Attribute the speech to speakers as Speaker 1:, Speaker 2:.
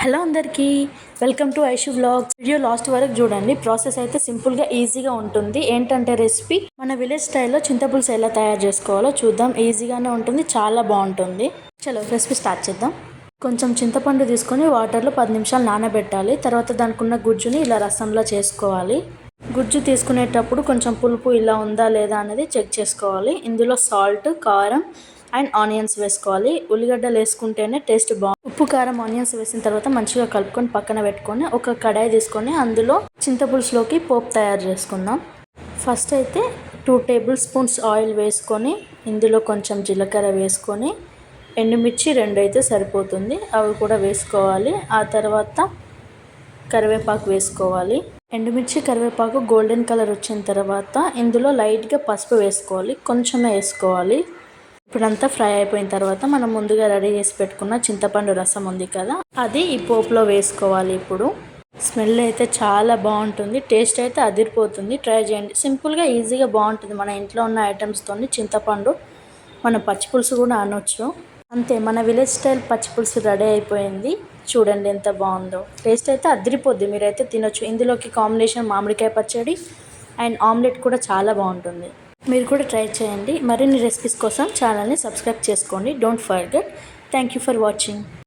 Speaker 1: Hello అందరికీ welcome to Aishu vlogs. Video last వరకు చూడండి. ప్రాసెస్ అయితే సింపుల్గా ఈజీగా ఉంటుంది. ఏంటంటే రెసిపీ మన విలేజ్ స్టైల్లో చింతపులుసు ఎలా తయారు చేసుకోవాలో చూద్దాం. ఈజీగానే ఉంటుంది, చాలా బాగుంటుంది. చలో రెసిపీ స్టార్ట్ చేద్దాం. కొంచెం చింతపండు తీసుకొని వాటర్లో 10 నిమిషాలు నానబెట్టాలి. తర్వాత దానికి ఉన్న గుజ్జుని ఇలా రసంలో చేసుకోవాలి. గుజ్జు తీసుకునేటప్పుడు కొంచెం పులుపు ఇలా ఉందా లేదా అనేది చెక్ చేసుకోవాలి. ఇందులో సాల్ట్, కారం అండ్ ఆనియన్స్ వేసుకోవాలి. ఉల్లిగడ్డలు వేసుకుంటేనే టేస్ట్ బాగుంటుంది. ఉప్పు, కారం, ఆనియన్స్ వేసిన తర్వాత మంచిగా కలుపుకొని పక్కన పెట్టుకొని ఒక కడాయి తీసుకొని అందులో చింతపులుసులోకి పోపు తయారు చేసుకుందాం. ఫస్ట్ అయితే 2 టేబుల్ స్పూన్స్ ఆయిల్ వేసుకొని ఇందులో కొంచెం జీలకర్ర వేసుకొని ఎండుమిర్చి 2 అయితే సరిపోతుంది, అవి కూడా వేసుకోవాలి. ఆ తర్వాత కరివేపాకు వేసుకోవాలి. ఎండుమిర్చి, కరివేపాకు గోల్డెన్ కలర్ వచ్చిన తర్వాత ఇందులో లైట్గా పసుపు వేసుకోవాలి, కొంచెమే వేసుకోవాలి. ఇప్పుడంతా ఫ్రై అయిపోయిన తర్వాత మనం ముందుగా రెడీ చేసి పెట్టుకున్న చింతపండు రసం ఉంది కదా, అది ఈ పోపులో వేసుకోవాలి. ఇప్పుడు స్మెల్ అయితే చాలా బాగుంటుంది, టేస్ట్ అయితే అదిరిపోతుంది. ట్రై చేయండి, సింపుల్గా ఈజీగా బాగుంటుంది. మన ఇంట్లో ఉన్న ఐటమ్స్తో చింతపండు మన పచ్చిపులుసు కూడా అనొచ్చు. అంతే, మన విలేజ్ స్టైల్ పచ్చిపులుసు రెడీ అయిపోయింది. చూడండి ఎంత బాగుందో, టేస్ట్ అయితే అదిరిపోద్ది. మీరైతే తినొచ్చు. ఇందులోకి కాంబినేషన్ మామిడికాయ పచ్చడి అండ్ ఆమ్లెట్ కూడా చాలా బాగుంటుంది. మీరు కూడా ట్రై చేయండి. మరిన్ని రెసిపీస్ కోసం ఛానల్ని సబ్స్క్రైబ్ చేసుకోండి. Don't forget. Thank you for watching.